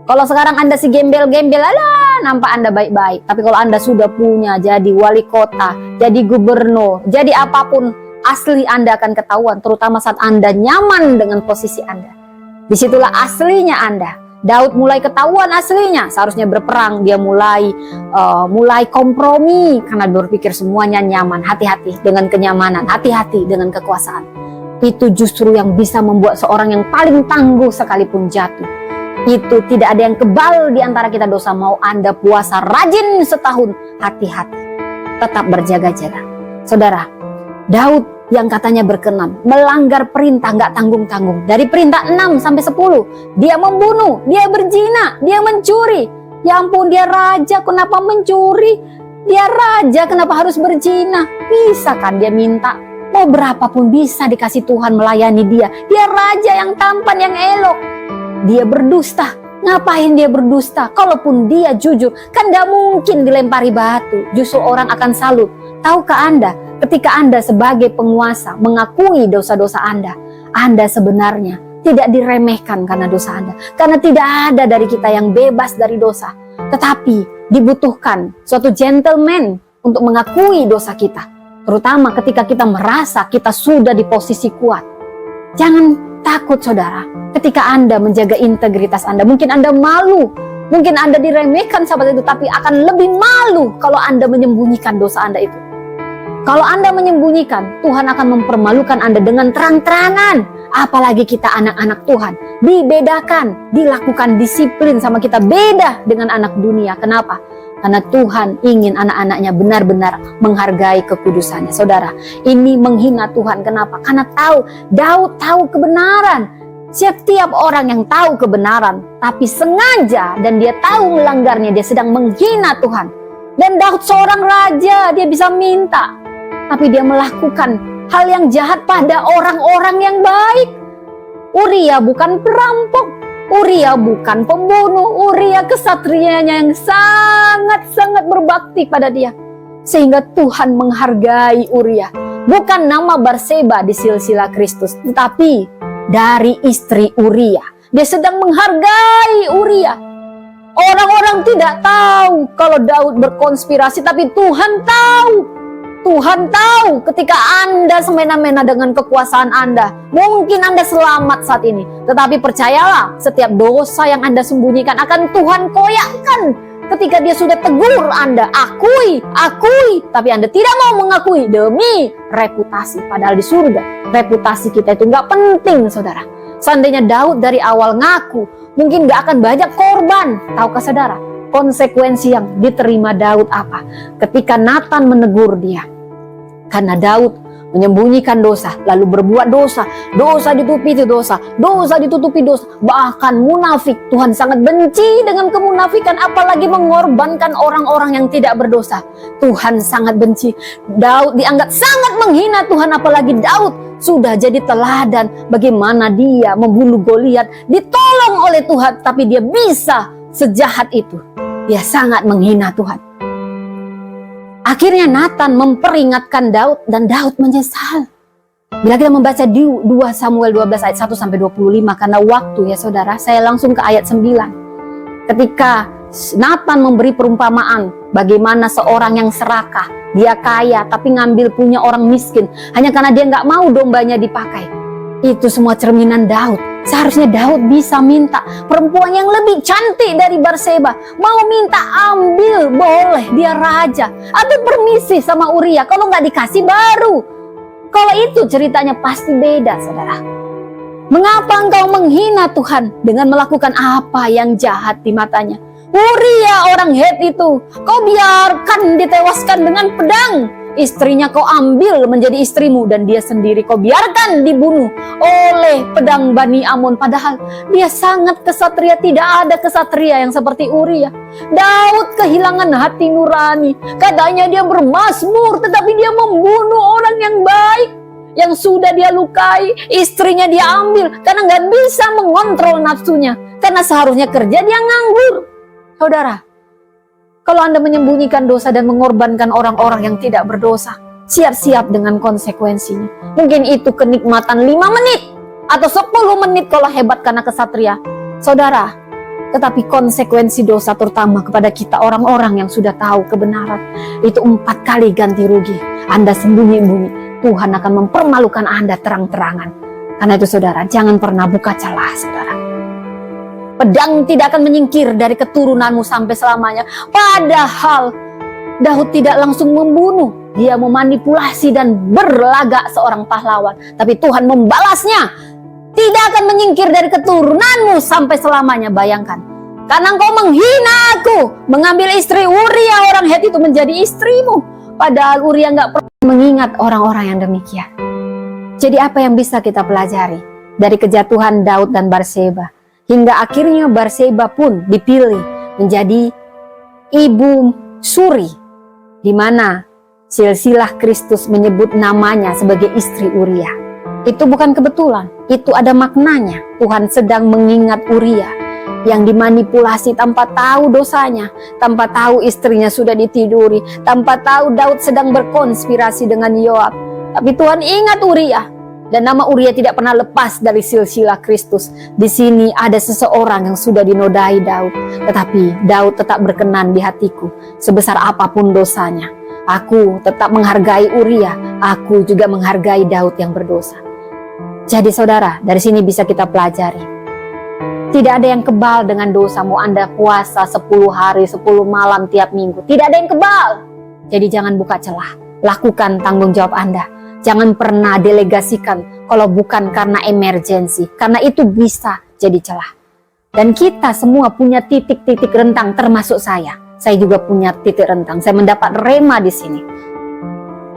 Kalau sekarang Anda si gembel-gembel, alah, nampak Anda baik-baik. Tapi kalau Anda sudah punya, jadi wali kota, jadi gubernur, jadi apapun, asli Anda akan ketahuan. Terutama saat Anda nyaman dengan posisi Anda. Disitulah aslinya Anda. Daud mulai ketahuan aslinya. Seharusnya berperang, dia mulai kompromi karena berpikir semuanya nyaman. Hati-hati dengan kenyamanan, hati-hati dengan kekuasaan. Itu justru yang bisa membuat seorang yang paling tangguh sekalipun jatuh. Itu tidak ada yang kebal di antara kita dosa. Mau Anda puasa rajin setahun, hati-hati. Tetap berjaga-jaga. Saudara, Daud yang katanya berkenan, melanggar perintah nggak tanggung-tanggung. Dari perintah 6 sampai 10, dia membunuh, dia berzina, dia mencuri. Ya ampun, dia raja, kenapa mencuri? Dia raja, kenapa harus berzina? Bisa kan dia minta? Mau berapapun bisa dikasih Tuhan melayani dia. Dia raja yang tampan, yang elok. Dia berdusta. Ngapain dia berdusta? Kalaupun dia jujur, kan gak mungkin dilempari batu. Justru orang akan salut. Tahukah Anda, ketika Anda sebagai penguasa mengakui dosa-dosa Anda sebenarnya tidak diremehkan karena dosa Anda. Karena tidak ada dari kita yang bebas dari dosa. Tetapi dibutuhkan suatu gentleman untuk mengakui dosa kita. Terutama ketika kita merasa kita sudah di posisi kuat. Jangan takut saudara. Ketika Anda menjaga integritas Anda, mungkin Anda malu. Mungkin Anda diremehkan sahabat itu, tapi akan lebih malu kalau Anda menyembunyikan dosa Anda itu. Kalau Anda menyembunyikan, Tuhan akan mempermalukan Anda dengan terang-terangan. Apalagi kita anak-anak Tuhan. Dibedakan, dilakukan disiplin sama kita. Beda dengan anak dunia. Kenapa? Karena Tuhan ingin anak-anaknya benar-benar menghargai kekudusannya. Saudara, ini menghina Tuhan. Kenapa? Karena Daud tahu kebenaran. Setiap orang yang tahu kebenaran, tapi sengaja dan dia tahu melanggarnya, dia sedang menghina Tuhan. Dan Daud seorang raja, dia bisa minta. Tapi dia melakukan hal yang jahat pada orang-orang yang baik. Uria bukan perampok, Uria bukan pembunuh, Uria kesatrianya yang sangat-sangat berbakti pada dia. Sehingga Tuhan menghargai Uria. Bukan nama Batseba di silsilah Kristus, tetapi dari istri Uria. Dia sedang menghargai Uria. Orang-orang tidak tahu kalau Daud berkonspirasi, tapi Tuhan tahu. Tuhan tahu ketika Anda semena-mena dengan kekuasaan Anda. Mungkin Anda selamat saat ini. Tetapi percayalah, setiap dosa yang Anda sembunyikan akan Tuhan koyakkan. Ketika dia sudah tegur Anda, akui. Tapi Anda tidak mau mengakui demi reputasi. Padahal di surga, reputasi kita itu nggak penting saudara. Seandainya Daud dari awal ngaku, mungkin nggak akan banyak korban. Tahukah saudara? Konsekuensi yang diterima Daud apa? Ketika Nathan menegur dia. Karena Daud menyembunyikan dosa, lalu berbuat dosa ditutupi dosa, dosa ditutupi dosa, bahkan munafik. Tuhan sangat benci dengan kemunafikan, apalagi mengorbankan orang-orang yang tidak berdosa. Tuhan sangat benci. Daud dianggap sangat menghina Tuhan, apalagi Daud sudah jadi teladan bagaimana dia membunuh Goliat, ditolong oleh Tuhan, tapi dia bisa sejahat itu. Dia sangat menghina Tuhan. Akhirnya Nathan memperingatkan Daud dan Daud menyesal. Bila kita membaca di 2 Samuel 12 ayat 1 sampai 25, karena waktu ya saudara, saya langsung ke ayat 9. Ketika Nathan memberi perumpamaan bagaimana seorang yang serakah, dia kaya tapi ngambil punya orang miskin hanya karena dia nggak mau dombanya dipakai. Itu semua cerminan Daud. Seharusnya Daud bisa minta perempuan yang lebih cantik dari Batseba. Mau minta ambil, boleh, dia raja. Atau permisi sama Uria, kalau nggak dikasih baru. Kalau itu ceritanya pasti beda saudara. Mengapa engkau menghina Tuhan dengan melakukan apa yang jahat di matanya? Uria orang Het itu, kau biarkan ditewaskan dengan pedang. Istrinya kau ambil menjadi istrimu dan dia sendiri kau biarkan dibunuh oleh pedang Bani Amon. Padahal dia sangat kesatria, tidak ada kesatria yang seperti Uria. Daud kehilangan hati nurani. Katanya dia bermazmur tetapi dia membunuh orang yang baik. Yang sudah dia lukai, istrinya dia ambil karena nggak bisa mengontrol nafsunya. Karena seharusnya kerja dia nganggur. Saudara, kalau Anda menyembunyikan dosa dan mengorbankan orang-orang yang tidak berdosa, siap-siap dengan konsekuensinya. Mungkin itu kenikmatan 5 menit atau 10 menit kalau hebat karena kesatria. Saudara, tetapi konsekuensi dosa terutama kepada kita orang-orang yang sudah tahu kebenaran, itu 4 kali ganti rugi. Anda sembunyi-sembunyi, Tuhan akan mempermalukan Anda terang-terangan. Karena itu saudara, jangan pernah buka celah saudara. Pedang tidak akan menyingkir dari keturunanmu sampai selamanya. Padahal Daud tidak langsung membunuh. Dia memanipulasi dan berlagak seorang pahlawan. Tapi Tuhan membalasnya tidak akan menyingkir dari keturunanmu sampai selamanya. Bayangkan, karena engkau menghina aku, mengambil istri Uria orang Heti itu menjadi istrimu, padahal Uria nggak pernah mengingat orang-orang yang demikian. Jadi apa yang bisa kita pelajari dari kejatuhan Daud dan Batseba, hingga akhirnya Batseba pun dipilih menjadi ibu suri, di mana silsilah Kristus menyebut namanya sebagai istri Uria. Itu bukan kebetulan, itu ada maknanya. Tuhan sedang mengingat Uria yang dimanipulasi tanpa tahu dosanya, tanpa tahu istrinya sudah ditiduri, tanpa tahu Daud sedang berkonspirasi dengan Yoab. Tapi Tuhan ingat Uria, dan nama Uria tidak pernah lepas dari silsilah Kristus. Di sini ada seseorang yang sudah dinodai Daud, tetapi Daud tetap berkenan di hatiku. Sebesar apapun dosanya, aku tetap menghargai Uria, aku juga menghargai Daud yang berdosa. Jadi saudara, dari sini bisa kita pelajari, tidak ada yang kebal dengan dosa. Mau Anda puasa 10 hari, 10 malam tiap minggu, tidak ada yang kebal. Jadi jangan buka celah, lakukan tanggung jawab Anda. Jangan pernah delegasikan kalau bukan karena emergensi, karena itu bisa jadi celah. Dan kita semua punya titik-titik rentang, termasuk saya. Saya juga punya titik rentang. Saya mendapat rema di sini.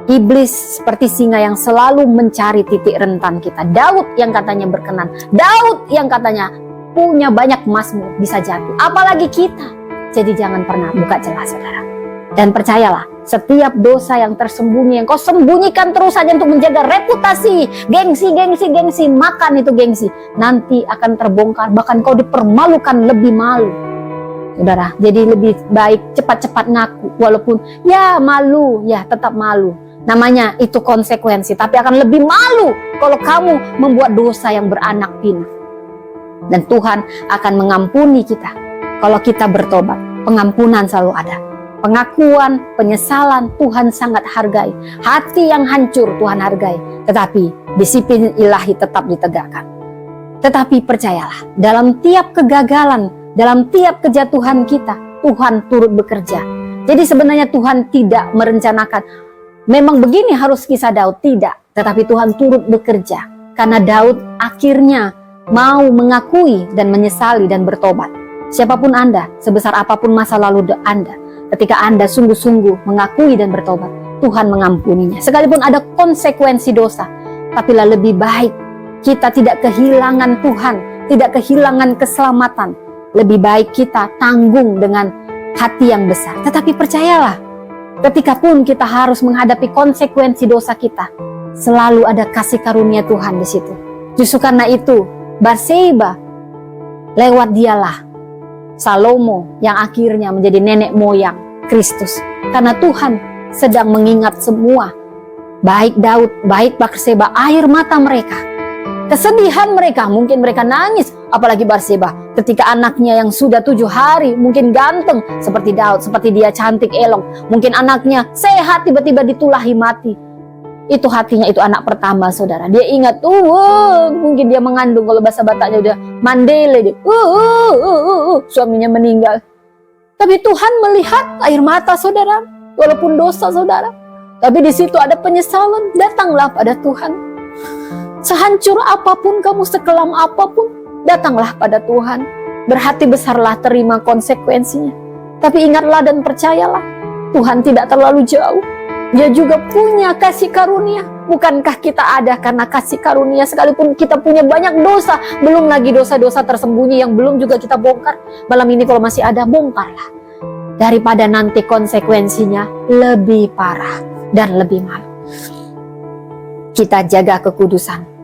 Iblis seperti singa yang selalu mencari titik rentan kita. Daud yang katanya berkenan, Daud yang katanya punya banyak mazmur, bisa jatuh. Apalagi kita. Jadi jangan pernah buka celah, saudara. Dan percayalah, setiap dosa yang tersembunyi, yang kau sembunyikan terus saja untuk menjaga reputasi, gengsi, makan itu gengsi, nanti akan terbongkar, bahkan kau dipermalukan lebih malu. Saudara, jadi lebih baik cepat-cepat ngaku, walaupun ya malu, ya tetap malu. Namanya itu konsekuensi, tapi akan lebih malu kalau kamu membuat dosa yang beranak pinak. Dan Tuhan akan mengampuni kita kalau kita bertobat. Pengampunan selalu ada. Pengakuan, penyesalan Tuhan sangat hargai. Hati yang hancur Tuhan hargai. Tetapi disiplin ilahi tetap ditegakkan. Tetapi percayalah, dalam tiap kegagalan, dalam tiap kejatuhan kita, Tuhan turut bekerja. Jadi sebenarnya Tuhan tidak merencanakan, memang begini harus kisah Daud, tidak. Tetapi Tuhan turut bekerja. Karena Daud akhirnya mau mengakui dan menyesali dan bertobat. Siapapun Anda, sebesar apapun masa lalu Anda, ketika Anda sungguh-sungguh mengakui dan bertobat, Tuhan mengampuninya. Sekalipun ada konsekuensi dosa, tapi lebih baik kita tidak kehilangan Tuhan, tidak kehilangan keselamatan. Lebih baik kita tanggung dengan hati yang besar. Tetapi percayalah, ketika pun kita harus menghadapi konsekuensi dosa kita, selalu ada kasih karunia Tuhan di situ. Justru karena itu, Batseba, lewat dialah Salomo yang akhirnya menjadi nenek moyang Kristus. Karena Tuhan sedang mengingat semua, baik Daud, baik Batseba, air mata mereka, kesedihan mereka, mungkin mereka nangis. Apalagi Batseba, ketika anaknya yang sudah 7 hari, mungkin ganteng seperti Daud, seperti dia cantik elok, mungkin anaknya sehat, tiba-tiba ditulahi mati. Itu hatinya, itu anak pertama, saudara. Dia ingat, mungkin dia mengandung, kalau bahasa Bataknya udah mandele, dia, suaminya meninggal. Tapi Tuhan melihat air mata saudara, walaupun dosa saudara. Tapi di situ ada penyesalan, datanglah pada Tuhan. Sehancur apapun kamu, sekelam apapun, datanglah pada Tuhan. Berhati besarlah, terima konsekuensinya. Tapi ingatlah dan percayalah, Tuhan tidak terlalu jauh. Dia juga punya kasih karunia. Bukankah kita ada karena kasih karunia? Sekalipun kita punya banyak dosa, belum lagi dosa-dosa tersembunyi yang belum juga kita bongkar. Malam ini kalau masih ada, bongkarlah. Daripada nanti konsekuensinya lebih parah dan lebih malu. Kita jaga kekudusan.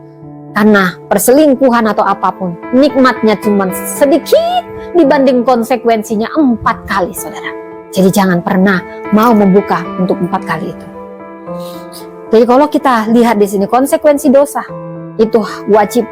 Karena perselingkuhan atau apapun, nikmatnya cuma sedikit dibanding konsekuensinya 4 kali, saudara. Jadi jangan pernah mau membuka untuk 4 kali itu. Jadi kalau kita lihat di sini konsekuensi dosa itu wajib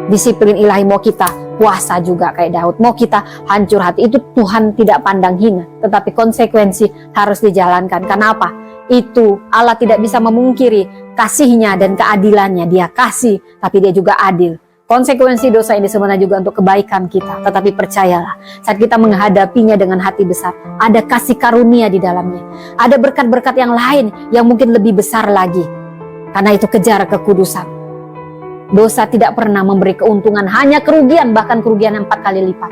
disiplin ilahi. Mau kita puasa juga kayak Daud, mau kita hancur hati, itu Tuhan tidak pandang hina. Tetapi konsekuensi harus dijalankan. Karena apa? Itu Allah tidak bisa memungkiri kasihnya dan keadilannya. Dia kasih, tapi dia juga adil. Konsekuensi dosa ini sebenarnya juga untuk kebaikan kita. Tetapi percayalah, saat kita menghadapinya dengan hati besar, ada kasih karunia di dalamnya. Ada berkat-berkat yang lain yang mungkin lebih besar lagi. Karena itu kejar kekudusan. Dosa tidak pernah memberi keuntungan, hanya kerugian, bahkan kerugian yang 4 kali lipat.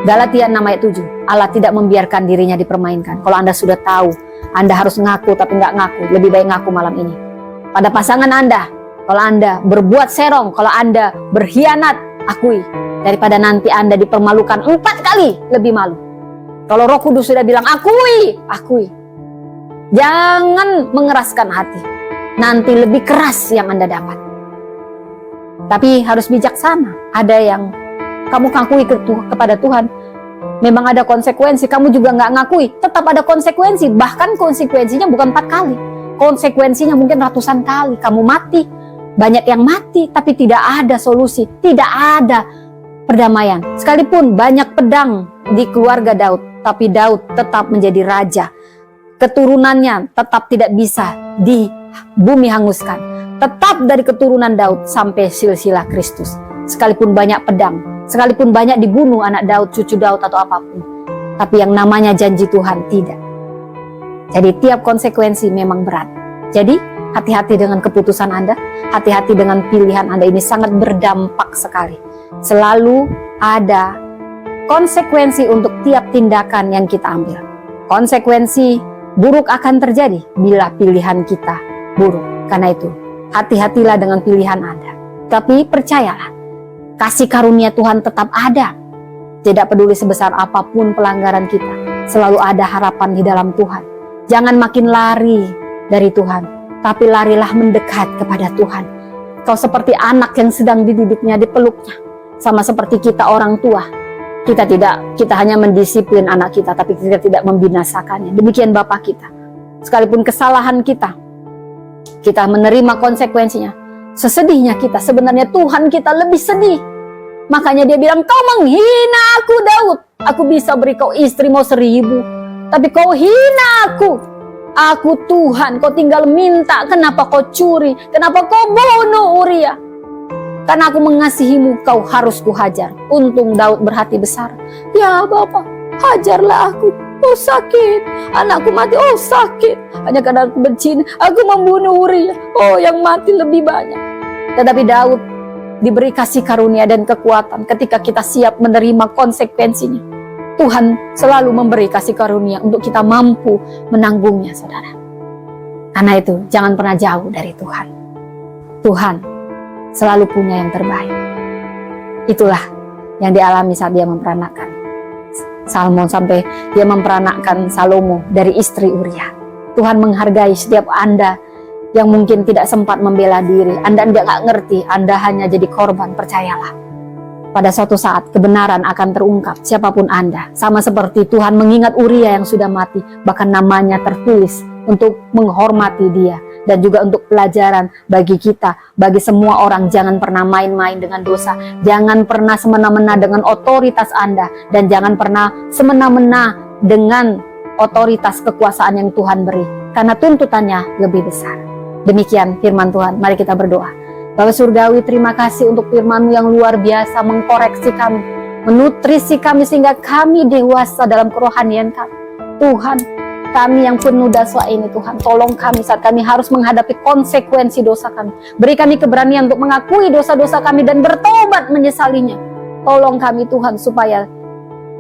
Galatia 6 ayat 7, Allah tidak membiarkan dirinya dipermainkan. Kalau Anda sudah tahu, Anda harus ngaku tapi nggak ngaku, lebih baik ngaku malam ini. Pada pasangan Anda, kalau Anda berbuat serong, kalau Anda berkhianat, akui. Daripada nanti Anda dipermalukan 4 kali lebih malu. Kalau Roh Kudus sudah bilang akui, akui. Jangan mengeraskan hati. Nanti lebih keras yang Anda dapat. Tapi harus bijaksana. Ada yang kamu ngakui kepada Tuhan, memang ada konsekuensi. Kamu juga nggak ngakui, tetap ada konsekuensi. Bahkan konsekuensinya bukan 4 kali. Konsekuensinya mungkin ratusan kali. Kamu mati, banyak yang mati, tapi tidak ada solusi. Tidak ada perdamaian. Sekalipun banyak pedang di keluarga Daud, tapi Daud tetap menjadi raja. Keturunannya tetap tidak bisa di bumi hanguskan. Tetap dari keturunan Daud sampai silsilah Kristus. Sekalipun banyak pedang, sekalipun banyak dibunuh anak Daud, cucu Daud atau apapun. Tapi yang namanya janji Tuhan tidak. Jadi tiap konsekuensi memang berat. Jadi hati-hati dengan keputusan Anda, hati-hati dengan pilihan Anda, ini sangat berdampak sekali. Selalu ada konsekuensi untuk tiap tindakan yang kita ambil. Konsekuensi buruk akan terjadi bila pilihan kita buruk. Karena itu, hati-hatilah dengan pilihan Anda. Tapi percayalah, kasih karunia Tuhan tetap ada. Tidak peduli sebesar apapun pelanggaran kita, selalu ada harapan di dalam Tuhan. Jangan makin lari dari Tuhan, tapi larilah mendekat kepada Tuhan. Kau seperti anak yang sedang dididiknya, dipeluknya. Sama seperti kita orang tua. Kita hanya mendisiplin anak kita, tapi kita tidak membinasakannya. Demikian Bapa kita. Sekalipun kesalahan kita menerima konsekuensinya. Sesedihnya kita, sebenarnya Tuhan kita lebih sedih. Makanya dia bilang, kau menghina aku Daud. Aku bisa beri kau istri mau 1000. Tapi kau hina aku. Aku Tuhan, kau tinggal minta. Kenapa kau curi? Kenapa kau bunuh Uria? Karena aku mengasihimu, kau harus kuhajar. Untung Daud berhati besar. Ya Bapak, hajarlah aku. Oh sakit, anakku mati. Oh sakit, hanya karena aku benci. Aku membunuh Uria. Oh yang mati lebih banyak. Tetapi Daud diberi kasih karunia dan kekuatan ketika kita siap menerima konsekuensinya. Tuhan selalu memberi kasih karunia untuk kita mampu menanggungnya, saudara. Karena itu, jangan pernah jauh dari Tuhan. Tuhan selalu punya yang terbaik. Itulah yang dialami saat dia memperanakan Salmon, sampai dia memperanakan Salomo dari istri Uria. Tuhan menghargai setiap Anda yang mungkin tidak sempat membela diri. Anda nggak ngerti, Anda hanya jadi korban, percayalah. Pada suatu saat kebenaran akan terungkap, siapapun Anda. Sama seperti Tuhan mengingat Uria yang sudah mati, bahkan namanya tertulis untuk menghormati dia. Dan juga untuk pelajaran bagi kita, bagi semua orang. Jangan pernah main-main dengan dosa. Jangan pernah semena-mena dengan otoritas Anda. Dan jangan pernah semena-mena dengan otoritas kekuasaan yang Tuhan beri. Karena tuntutannya lebih besar. Demikian firman Tuhan, mari kita berdoa. Bapa Surgawi, terima kasih untuk firman-Mu yang luar biasa mengkoreksi kami, menutrisi kami sehingga kami dewasa dalam kerohanian kami. Tuhan, kami yang penuh dosa ini, Tuhan, tolong kami saat kami harus menghadapi konsekuensi dosa kami. Beri kami keberanian untuk mengakui dosa-dosa kami dan bertobat menyesalinya. Tolong kami Tuhan supaya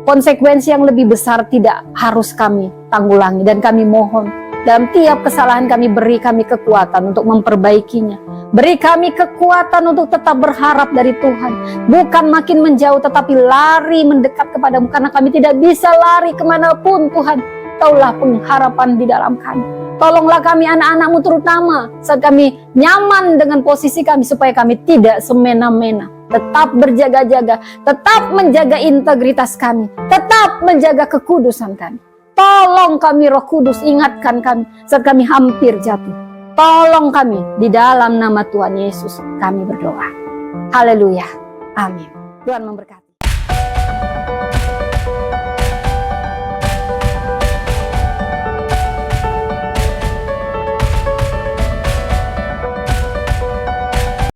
konsekuensi yang lebih besar tidak harus kami tanggulangi. Dan kami mohon dalam tiap kesalahan kami, beri kami kekuatan untuk memperbaikinya. Beri kami kekuatan untuk tetap berharap dari Tuhan. Bukan makin menjauh, tetapi lari mendekat kepadamu. Karena kami tidak bisa lari kemanapun Tuhan. Kaulah pengharapan di dalam kami. Tolonglah kami anak-anak-Mu terutama saat kami nyaman dengan posisi kami. Supaya kami tidak semena-mena. Tetap berjaga-jaga. Tetap menjaga integritas kami. Tetap menjaga kekudusan kami. Tolong kami Roh Kudus, ingatkan kami saat kami hampir jatuh. Tolong kami, di dalam nama Tuhan Yesus kami berdoa. Haleluya. Amin. Tuhan memberkati.